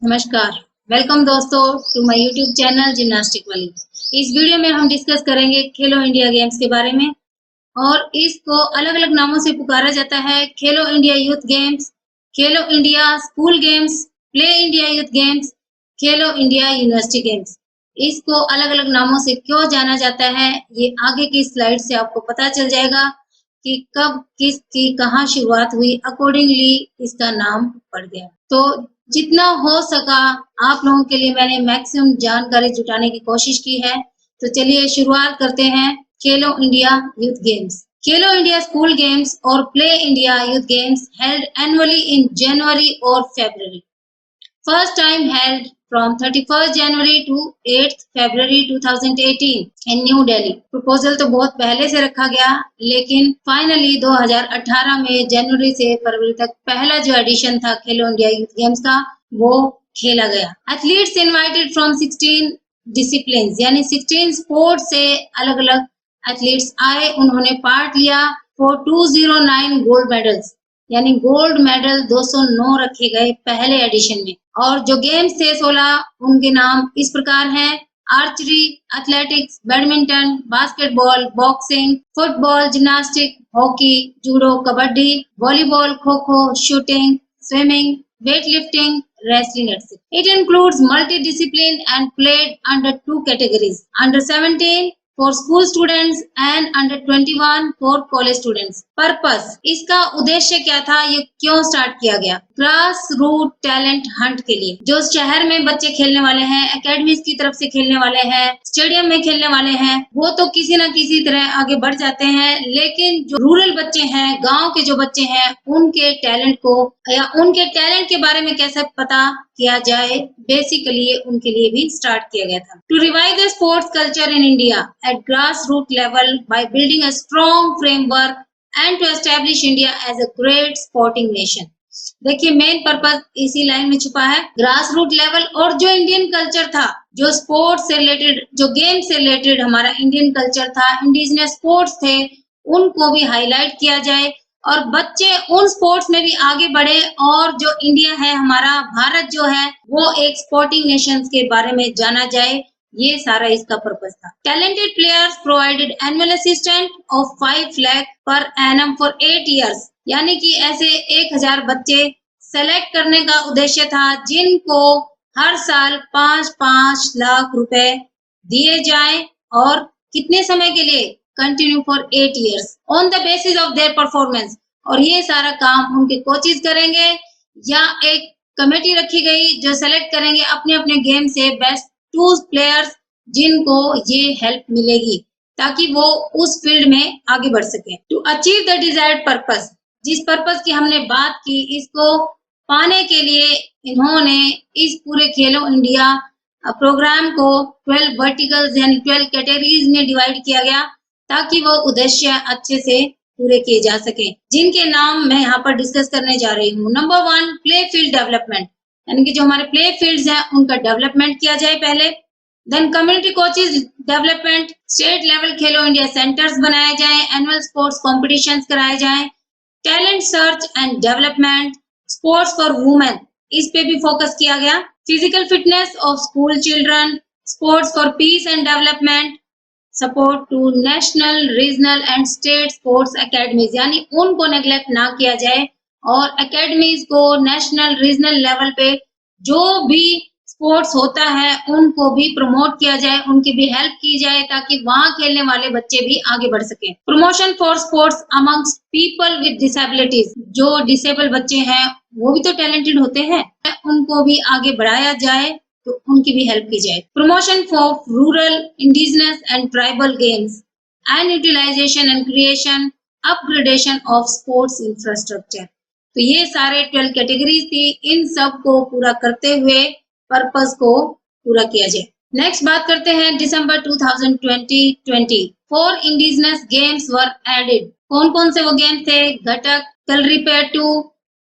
नमस्कार, वेलकम दोस्तों to my YouTube channel gymnastic वाली। इस वीडियो में हम डिस्कस करेंगे खेलो इंडिया गेम्स के बारे में और इसको अलग-अलग नामों से पुकारा जाता है। खेलो इंडिया यूथ गेम्स, खेलो India school games, play India youth games, खेलो इंडिया यूनिवर्सिटी गेम्स। इसको अलग-अलग नामों से क्यों जाना जाता है, ये आगे की स्लाइड से आपको पता चल जाएगा कि कब किसकी कहाँ शुरुआत हुई, अकॉर्डिंगली इसका नाम पड़ गया। तो जितना हो सका आप लोगों के लिए मैंने मैक्सिमम जानकारी जुटाने की कोशिश की है। तो चलिए शुरुआत करते हैं खेलो इंडिया यूथ गेम्स। खेलो इंडिया स्कूल गेम्स और play India youth games held annually in जनवरी और फरवरी। First time held from 31st January to 8th February 2018 in New Delhi। Proposal तो बहुत पहले से रखा गया, लेकिन फाइनली 2018 में जनवरी से फरवरी तक पहला जो एडिशन था खेलो इंडिया यूथ गेम्स का, वो खेला गया। एथलीट्स इनवाइटेड फ्रॉम 16 डिसिप्लिन, यानी 16 स्पोर्ट्स से अलग अलग एथलीट्स आए, उन्होंने पार्ट लिया फॉर 209 गोल्ड मेडल्स, यानी गोल्ड मेडल 209 रखे गए पहले एडिशन में। और जो गेम्स थे 16, उनके नाम इस प्रकार हैं: archery, athletics, badminton, basketball, boxing, football, gymnastic, hockey, judo, kabaddi, volleyball, kho kho, shooting, swimming, weightlifting, wrestling, etc. It includes multi-discipline and played under two categories: under 17 for school students and under 21 for college students। Purpose, इसका उद्देश्य क्या था, ये क्यों start किया गया? Grass root talent Hunt के लिए। जो शहर में बच्चे खेलने वाले हैं, एकेडमीज की तरफ से खेलने वाले हैं, स्टेडियम में खेलने वाले हैं, वो तो किसी न किसी तरह आगे बढ़ जाते हैं, लेकिन जो रूरल बच्चे हैं, गांव के जो बच्चे हैं, उनके टैलेंट को या उनके टैलेंट के बारे में कैसे पता किया जाए, बेसिकली उनके लिए भी स्टार्ट किया गया था। To revive the sports culture in India at grass root level by building a strong framework and to establish India as a great sporting nation. देखिए मेन पर्पस इसी लाइन में छुपा है, ग्रास रूट लेवल। और जो Indian culture था, जो sports से रिलेटेड, जो गेम से रिलेटेड हमारा इंडियन कल्चर था, इंडिजिनस स्पोर्ट्स थे, उनको भी हाईलाइट किया जाए और बच्चे उन स्पोर्ट्स में भी आगे बढ़े। और जो इंडिया है हमारा, भारत जो है, वो एक स्पोर्टिंग नेशन के बारे में जाना जाए, ये सारा इसका पर्पस था। Talented players provided annual assistant of 5 lakh per annum for 8 years, यानी कि ऐसे 1000 बच्चे सेलेक्ट करने का उद्देश्य था, जिनको हर साल 5-5 लाख रुपए दिए जाएं और कितने समय के लिए? Continue for 8 years on the basis of their performance. और ये सारा काम उनके कोचेज करेंगे या एक कमेटी रखी गई जो सेलेक्ट करेंगे अपने अपने गेम से बेस्ट 2 प्लेयर्स, जिनको ये हेल्प मिलेगी ताकि वो उस फील्ड में आगे बढ़ सके। To achieve the desired purpose, जिस पर्पस की हमने बात की, इसको पाने के लिए इन्होंने इस पूरे खेलो इंडिया प्रोग्राम को 12 वर्टिकल्स यानी 12 कैटेगरीज में डिवाइड किया गया, ताकि वो उद्देश्य अच्छे से पूरे किए जा सके, जिनके नाम मैं यहाँ पर डिस्कस करने जा रही हूँ। नंबर 1, प्ले फील्ड डेवलपमेंट, यानी कि जो हमारे प्ले फील्ड्स हैं उनका डेवलपमेंट किया जाए पहले। Then community coaches development, state level Khelo India centres बनाए जाएं, एनुअल स्पोर्ट्स कॉम्पिटिशन्स कराए जाएं। Talent search and development, sports for women, इस पे भी फोकस किया गया। Physical fitness of school children, sports for peace and development, support to national, regional and state sports academies, यानी उनको नेग्लेक्ट ना किया जाए और एकेडमीज को नेशनल, रीजनल लेवल पे जो भी स्पोर्ट्स होता है उनको भी प्रमोट किया जाए, उनकी भी हेल्प की जाए, ताकि वहां खेलने वाले बच्चे भी आगे बढ़ सके। Promotion for sports amongst people with disabilities, जो डिसेबल बच्चे हैं वो भी तो टैलेंटेड होते हैं, उनको भी आगे बढ़ाया जाए, तो उनकी भी हेल्प की जाए। Promotion for rural, indigenous and tribal games and utilisation and creation, upgradation of sports infrastructure. तो ये सारे 12 कैटेगरीज थी, इन सब को पूरा करते हुए पर्पस को पूरा किया जाए। नेक्स्ट बात करते हैं दिसंबर 2020। 4 इंडिजिनस गेम्स वर एडेड। कौन कौन से वो गेम थे? घटक, कलरीपयट्टू,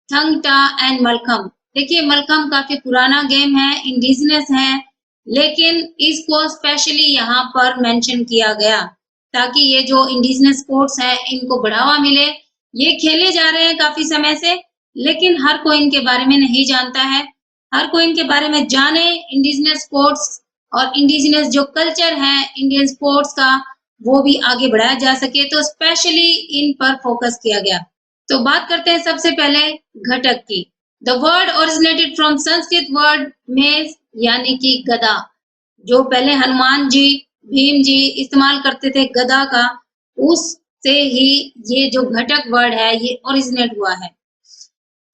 थंग टा एंड मलखम्ब। देखिए मलखम्ब काफी पुराना गेम है, इंडिजिनस है, लेकिन इसको स्पेशली यहाँ पर मेंशन किया गया ताकि ये जो इंडिजिनस स्पोर्ट्स है इनको बढ़ावा मिले। ये खेले जा रहे हैं काफी समय से, लेकिन हर कोई इनके बारे में नहीं जानता है। हर कोई इनके बारे में जाने। इंडिजिनस स्पोर्ट्स और इंडिजिनस जो कल्चर है इंडियन स्पोर्ट्स का वो भी आगे बढ़ाया जा सके, तो स्पेशली इन पर फोकस किया गया। तो बात करते हैं सबसे पहले घटक की। The word originated from Sanskrit word मेज यानी कि गदा, जो पहले हनुमान जी, भीम जी इस्तेमाल करते थे गदा का, उससे ही ये जो घटक वर्ड है ये ओरिजिनेट हुआ है।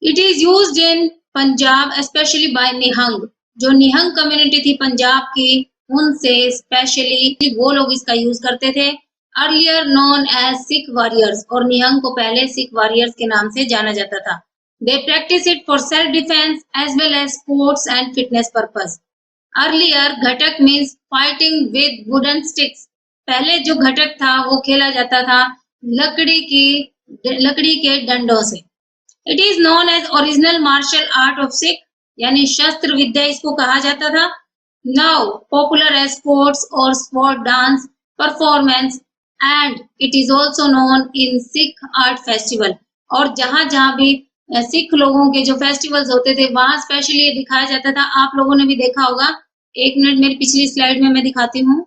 It is used in Punjab specially by Nihang, जो निहंग कम्युनिटी थी पंजाब की, उनसे स्पेशली वो लोग इसका यूज करते थे। Earlier known as Sikh warriors, और निहंग को पहले सिख वॉरियर्स के नाम से जाना जाता था। They practice it for self defence as well as sports and fitness purpose. Earlier Gatka means fighting with wooden sticks, पहले जो घटक था वो खेला जाता था लकड़ी के डंडों से। It is known as original martial art of Sikh, यानी शस्त्र विद्या इसको कहा जाता था। नाउ पॉपुलर एज स्पोर्ट्स और sport dance performance, and it is also known in Sikh art festival. और जहां जहां भी सिख लोगों के जो फेस्टिवल्स होते थे वहां स्पेशली ये दिखाया जाता था। आप लोगों ने भी देखा होगा, एक मिनट मेरी पिछली स्लाइड में मैं दिखाती हूँ।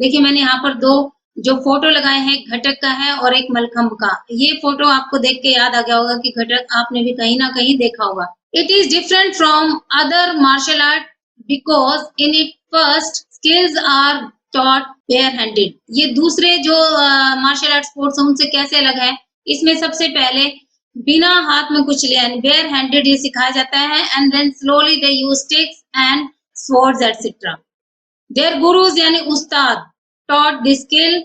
देखिए मैंने यहाँ पर दो जो फोटो लगाए हैं, घटक का है और एक मलखम्ब का। ये फोटो आपको देख के याद आ गया होगा कि घटक आपने भी कहीं ना कहीं देखा होगा। It is different from other martial art because in it first skills are taught bare handed. ये दूसरे जो मार्शल आर्ट स्पोर्ट्स हैं उनसे कैसे अलग है, इसमें सबसे पहले बिना हाथ में कुछ लिया बेयर हैंडेड ये सिखाया जाता है, and then slowly they use sticks and swords etc. Their gurus यानी उस्ताद taught the skill.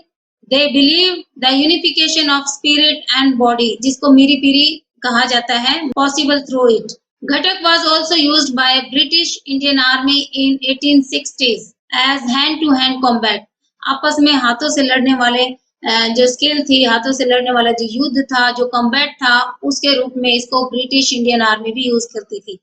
They believe the unification of spirit and body, जिसको मीरी पीरी कहा जाता है, possible through it. घटक was also used by British Indian Army in 1860s as hand-to-hand combat. आपस में हाथों से लड़ने वाले जो स्किल थी, हाथों से लड़ने वाला जो युद्ध था, जो कॉम्बैट था, उसके रूप में इसको ब्रिटिश इंडियन आर्मी भी यूज करती थी।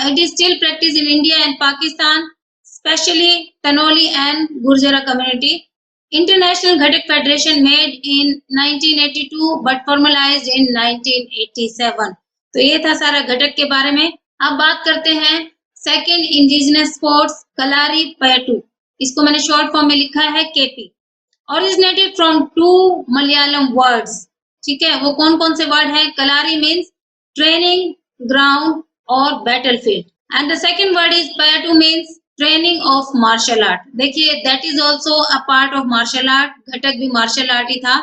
It is still practice in India and Pakistan, specially Tanoli and Gurjara community. International Gatka federation made in 1982 but formalised in 1987। तो ये था सारा घटक के बारे में। अब बात करते हैं सेकेंड इंडिजिनस स्पोर्ट्स कलारी पयटू, इसको मैंने शॉर्ट फॉर्म में लिखा है KP. Originated from two Malayalam words, ठीक है, वो कौन कौन से वर्ड है? कलारी मीन्स ट्रेनिंग ग्राउंड और battlefield, and the second word is Payattu means training of martial art. देखिए that is also a part of martial art, Gatka भी मार्शल आर्ट ही था।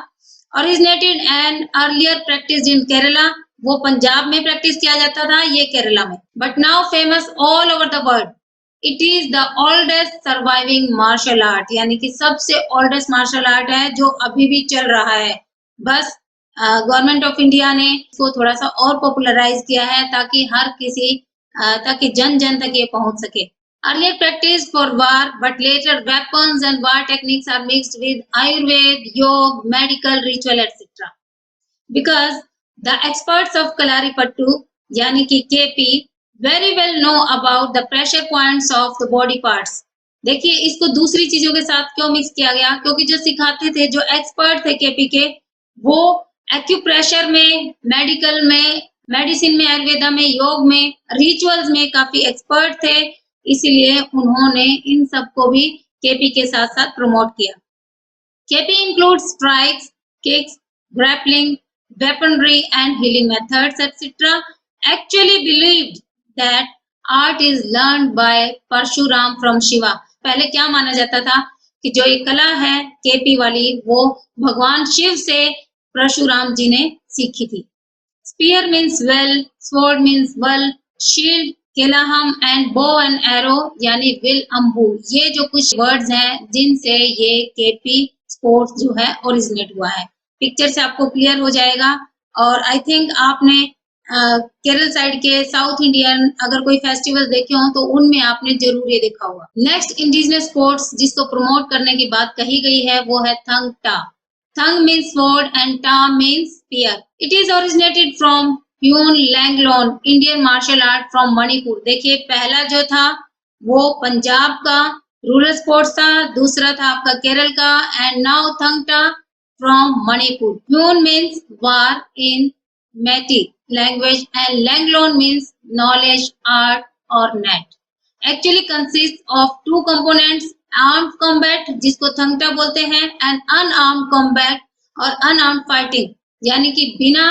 Originated and earlier practice in Kerala, वो पंजाब में प्रैक्टिस किया जाता था, ये केरला में, but now famous all over the world. It is the oldest surviving martial art, यानी कि सबसे ओल्डेस्ट मार्शल आर्ट है जो अभी भी चल रहा है। बस गवर्नमेंट ऑफ इंडिया ने इसको थोड़ा सा और पॉपुलराइज किया है ताकि जन जन तक ये पहुंच सके। Earlier practice for war but later weapons and war techniques are mixed with Ayurveda, yoga, medical, ritual etcetera. Because the experts of Kalaripayattu यानी कि KP very well know about the pressure points of the body parts। देखिए इसको दूसरी चीजों के साथ क्यों mix किया गया, क्योंकि जो सिखाते थे, जो एक्सपर्ट थे केपी के, वो एक्यूप्रेशर में, मेडिकल में, मेडिसिन में, आयुर्वेदा में, योग में, रिचुअल्स में काफी एक्सपर्ट थे, इसलिए उन्होंने इन सबको भी केपी के साथ साथ प्रमोट किया। KP includes strikes, kicks, grappling, weaponry and healing methods etc. Actually believed that art is learned by Parshuram from Shiva। पहले क्या माना जाता था कि जो ये कला है केपी वाली, वो भगवान शिव से परशुराम जी ने सीखी थी। स्पीयर मीन्स वेल, स्वॉर्ड मीन्स वल, शील्ड, केलाहम एंड बो एंड एरो यानी विल अम्बू, ये जो कुछ वर्ड्स हैं जिनसे ये केपी स्पोर्ट्स जो है ओरिजिनेट हुआ है। पिक्चर से आपको क्लियर हो जाएगा। और आई थिंक आपने केरल साइड के साउथ इंडियन अगर कोई फेस्टिवल देखे हो तो उनमें आपने जरूर ये देखा होगा। नेक्स्ट इंडिजिनस स्पोर्ट्स जिसको प्रमोट करने की बात कही गई है वो है थंग टा। थंग मीन्स स्वॉर्ड एंड टा means spear. It is originated from प्यून Langlon Indian martial art from Manipur. देखिए पहला जो था वो पंजाब का रूरल स्पोर्ट्स था, दूसरा था आपका केरल का, and now Thangta from Manipur. प्यून means war in Meitei language and Langlone means knowledge, art और नेट। Actually consist of two components, armed combat जिसको थंगटा बोलते हैं एंड अनआर्म्ड कॉम्बैट और अनआर्म्ड फाइटिंग, यानी कि बिना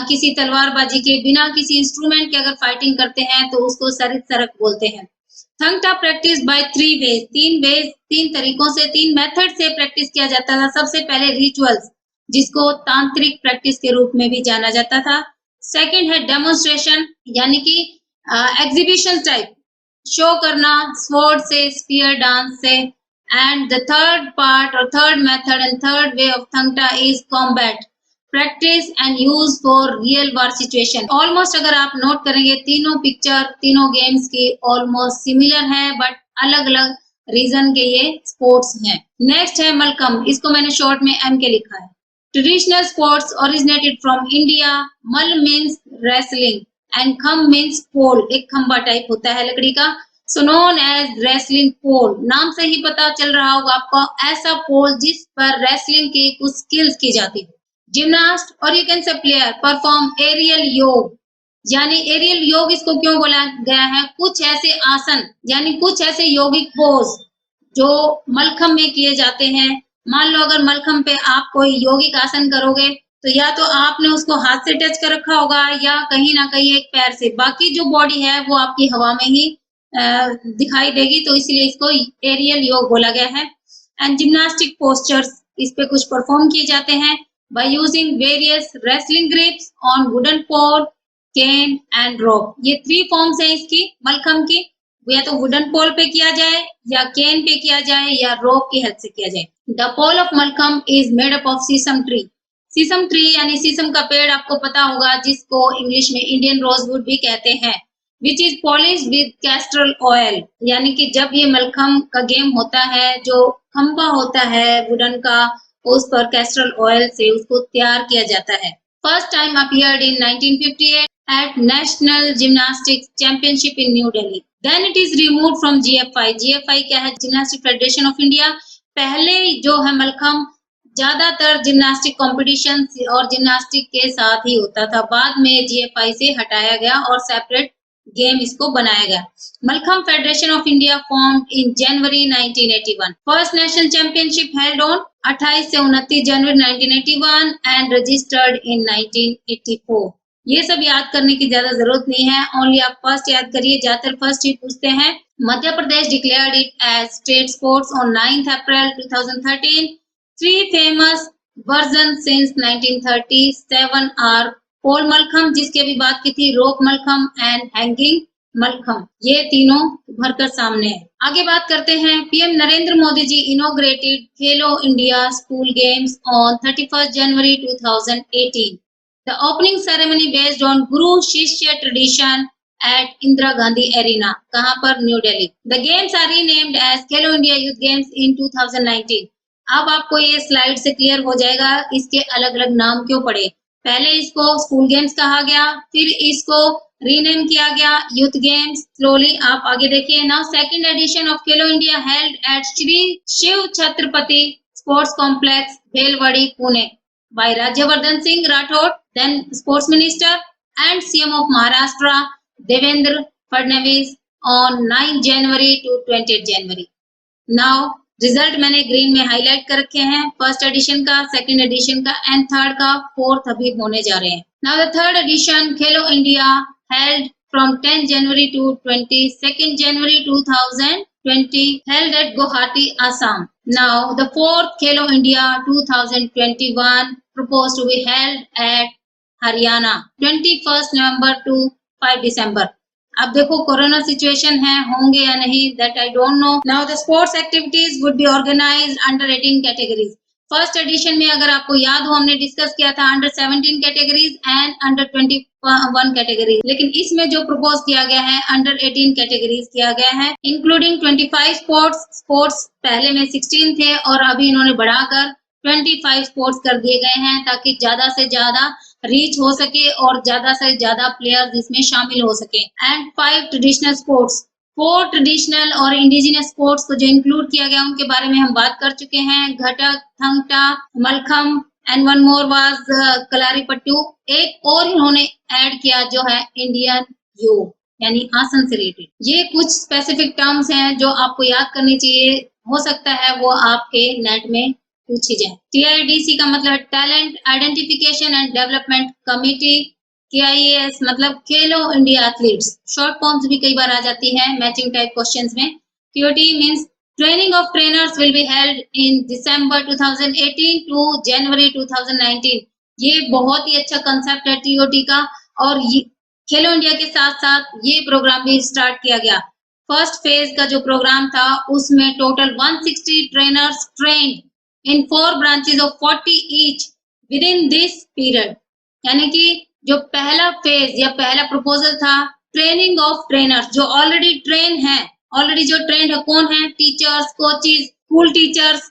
किसी तलवारबाजी के, बिना किसी इंस्ट्रूमेंट के अगर फाइटिंग करते हैं तो उसको सरित सरक बोलते हैं। थंगटा प्रैक्टिस बाय 3 वेज, 3 तरीकों से, 3 मेथड से प्रैक्टिस किया जाता था। सबसे पहले रिचुअल्स जिसको तांत्रिक प्रैक्टिस के रूप में भी जाना जाता था। सेकंड है डेमोन्स्ट्रेशन, यानी कि एग्जीबिशन टाइप, शो करना स्वॉर्ड से, स्पीयर डांस से। एंड द थर्ड पार्ट और third method and third way of Thangta is combat, practice and use for real war situation. Almost अगर आप नोट करेंगे तीनों पिक्चर तीनों गेम्स की ऑलमोस्ट सिमिलर है, बट अलग अलग रीजन के ये स्पोर्ट्स हैं। नेक्स्ट है मलखम्ब, इसको मैंने शॉर्ट में एम के लिखा है। Traditional sports originated from India. मल मीन्स रेसलिंग एंड खम्ब मीन्स पोल, एक खंबा टाइप होता है लकड़ी का, सो नोन एज रेसलिंग पोल। नाम से ही पता चल रहा होगा आपको, ऐसा पोल जिस पर रेसलिंग की कुछ स्किल्स की जाती है। जिम्नास्ट और you can say player perform aerial yoga, यानी एरियल योग इसको क्यों बोला गया है, कुछ ऐसे आसन यानी कुछ ऐसे यौगिक पोज जो मलखम्ब में किए जाते हैं। मान लो अगर मलखम्ब पे आप कोई यौगिक आसन करोगे तो या तो आपने उसको हाथ से टच कर रखा होगा या कहीं ना कहीं एक पैर से, बाकी जो बॉडी है वो आपकी हवा में ही दिखाई देगी, तो इसलिए इसको एरियल योग बोला गया है। एंड जिम्नास्टिक पोस्चर्स, इस पे कुछ परफॉर्म किए जाते हैं by using various wrestling grips on wooden pole, cane and rope। ये 3 फॉर्म्स हैं इसकी मलखम्ब की, या तो वुडन पोल पे किया जाए या केन पे किया जाए या रोप की हेल्प से किया जाए। The pole of Mallakhamb is made up of sheesham tree. Sheesham tree यानी सीसम का पेड़ आपको पता होगा, जिसको इंग्लिश में इंडियन रोजवुड भी कहते हैं, which is polish with Castrol oil. यानी कि जब ये मलखम्ब का गेम होता है, जो खंबा होता है वुडन का, उस पर कैस्ट्रल ऑयल से उसको तैयार किया जाता है। First time appeared in 1958 at national gymnastics championship in new Delhi. Then it is removed from GFI. GFI क्या है? Gymnastic federation of India. पहले जो है मलखम्ब ज्यादातर जिम्नास्टिक कॉम्पिटिशन और जिम्नास्टिक के साथ ही होता था, बाद में जीएफआई से हटाया गया और सेपरेट गेम इसको बनाया गया। Mallakhamb federation of India formed in January 1981। First national championship held on 28 से 29 जनवरी 1981 एंड रजिस्टर्ड इन 1984। ये सब याद करने की ज्यादा जरूरत नहीं है, ओनली आप फर्स्ट याद करिए, ज्यादातर फर्स्ट ही पूछते हैं। Madhya Pradesh declared it as state sports on 9 April 2013। 3 famous version since 1937 are pole mallakhamb, जिसकी अभी बात की थी, rope mallakhamb and hanging mallakhamb, ये तीनों भरकर सामने है। आगे बात करते हैं। PM Narendra Modi ji inaugurated Khelo India school games on 31 January 2018। The opening ceremony based on guru shishya tradition at Indira Gandhi arena. कहां पर? New Delhi. The games are renamed as Khelo India youth games in 2019। अब आपको ये स्लाइड से क्लियर हो जाएगा इसके अलग अलग नाम क्यों पड़े। पहले इसको स्कूल गेम्स कहा गया, फिर इसको रीनेम किया गया यूथ गेम्स। स्लोली आप आगे देखिए। Now second edition of Khelo India held at Shri Shiv Chhatrapati sports complex Balewadi Pune by Rajyavardhan Singh Rathore, then sports minister and CM of Maharashtra Devendra Fadnavis on 9 January to 20 January. Now result मैंने ग्रीन में हाईलाइट कर रखे हैं, फर्स्ट एडिशन का, सेकंड एडिशन का एंड थर्ड का, फोर्थ अभी होने जा रहे हैं। Now the third edition Khelo India held from 10 January to 22 January 2020 held at Guwahati, Assam. Now the fourth Khelo India 2021 proposed to be held at Haryana 21 November to 5 December. अब देखो corona situation है, होंगे या नहीं that I don't know. Now the sports activities would be organised under 18 categories. First edition में अगर आपको याद हो हमने डिस्कस किया था under 17 categories and under 21 categories, लेकिन इसमें जो प्रपोज किया गया है अंडर 18 कैटेगरीज किया गया है, इंक्लूडिंग 25 स्पोर्ट्स पहले में 16 थे और अभी इन्होंने बढ़ाकर 25 स्पोर्ट्स कर दिए गए हैं ताकि ज्यादा से ज्यादा रीच हो सके और ज्यादा से ज्यादा प्लेयर्स इसमें शामिल हो सके। एंड 5 ट्रेडिशनल स्पोर्ट्स, 4 ट्रेडिशनल और इंडिजिनस स्पोर्ट्स को जो इंक्लूड किया गया उनके बारे में हम बात कर चुके हैं, Gatka, Thangta, mallakhamb and one more was Kalaripayattu. एक और इन्होंने ऐड किया जो है इंडियन योग, यानी आसन से रिलेटेड। ये कुछ स्पेसिफिक टर्म्स हैं जो आपको याद करनी चाहिए, हो सकता है वो आपके नेट में पूछी जाए। TIDC का मतलब talent identification and development committee. KIAS मतलब खेलो इंडिया एथलीट्स। शॉर्ट फॉर्म्स भी कई बार आ जाती है मैचिंग टाइप क्वेश्चंस में। TOT means training of trainers will be held in December 2018 to January 2019। ये बहुत ही अच्छा कंसेप्ट है TOT का, और खेलो इंडिया के साथ साथ ये प्रोग्राम भी स्टार्ट किया गया। फर्स्ट फेज का जो प्रोग्राम था उसमें total 160 trainers trained in 4 branches of 40 each within this period. यानी कि जो पहला फेज या पहला प्रपोजल था ट्रेनिंग ऑफ ट्रेनर्स, जो ऑलरेडी ट्रेन है, ऑलरेडी जो ट्रेंड है कौन है, teachers, coaches, school teachers,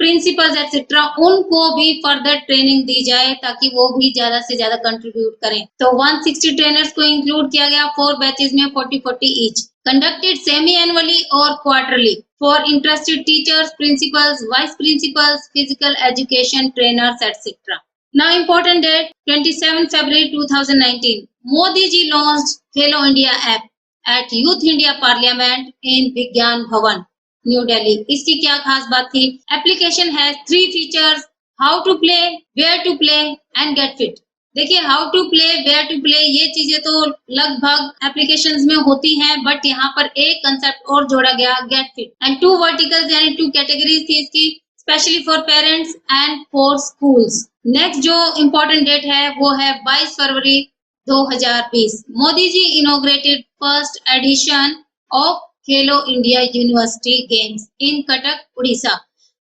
principals etcetera, उनको भी फर्दर ट्रेनिंग दी जाए ताकि वो भी ज्यादा से ज्यादा कंट्रीब्यूट करें। तो 160 ट्रेनर्स को इंक्लूड किया गया 4 बैचेस में 40-40 ईच, कंडक्टेड सेमी एनुअली और quarterly for interested teachers, principles, vice principles, physical education trainers etcetera. Now important date 27 February 2019. Modi ji launched Khelo India app at Youth India Parliament in Vigyan Bhavan, New Delhi. इसकी क्या खास बात थी? Application has 3 features: how to play, where to play and get fit. देखिए how to play, where to play ये चीजें तो लगभग एप्लीकेशंस में होती हैं, बट यहाँ पर एक कंसेप्ट और जोड़ा गया, get fit, and 2 verticals यानी 2 कैटेगरीज थी इसकी, specially for parents and for schools. Next जो इम्पोर्टेंट डेट है वो है 22 फरवरी 2020। Modi ji inaugurated first edition of Khelo India university games इन कटक, उड़ीसा।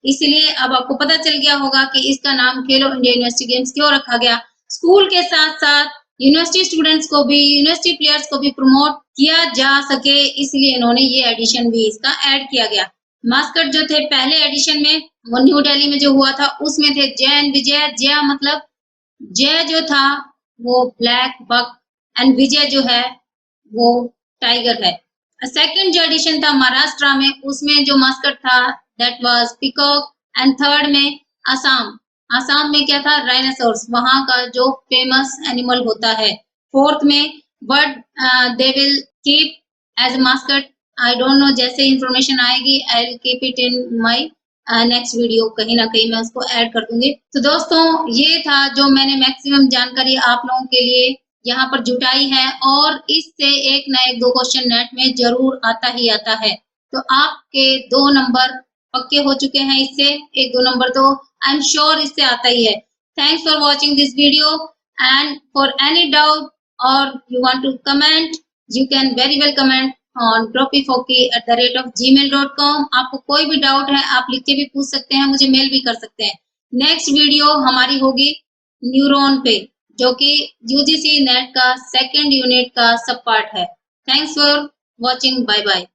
इसलिए अब आपको पता चल गया होगा कि इसका नाम खेलो इंडिया यूनिवर्सिटी गेम्स क्यों रखा गया। स्कूल के साथ साथ यूनिवर्सिटी स्टूडेंट्स को भी, यूनिवर्सिटी प्लेयर्स को भी प्रमोट किया जा सके, इसलिए इन्होंने ये एडिशन भी इसका ऐड किया गया। मास्कट जो थे पहले एडिशन में वो न्यू दिल्ली में जो हुआ था उसमें थे जय एंड विजय। जय मतलब जय जो था वो ब्लैक बक एंड विजय जो है वो टाइगर है। सेकंड जो एडिशन था महाराष्ट्र में, उसमें जो मास्कट था that was peacock. And third में आसाम में क्या था, राइनोसोरस, वहां का जो फेमस एनिमल होता है। फोर्थ में but they will keep as a mascot, I don't know, जैसे इंफॉर्मेशन आएगी I will keep it in my next video, कहीं ना कहीं मैं उसको ऐड कर दूंगी। तो दोस्तों ये था जो मैंने मैक्सिमम जानकारी आप लोगों के लिए यहाँ पर जुटाई है, और इससे एक ना एक 2 क्वेश्चन नेट में जरूर आता ही आता है। तो आपके 2 नंबर पक्के हो चुके हैं इससे, 1-2 नंबर तो आई एम श्योर इससे आता ही है। Thanks for watching this video, and for any doubt और you want to comment, you can very well comment on droppyfoki@gmail.com। आपको कोई भी डाउट है आप लिख के भी पूछ सकते हैं, मुझे मेल भी कर सकते हैं। नेक्स्ट वीडियो हमारी होगी न्यूरॉन पे, जो कि UGC नेट का 2nd यूनिट का सब पार्ट है। Thanks for watching, bye bye.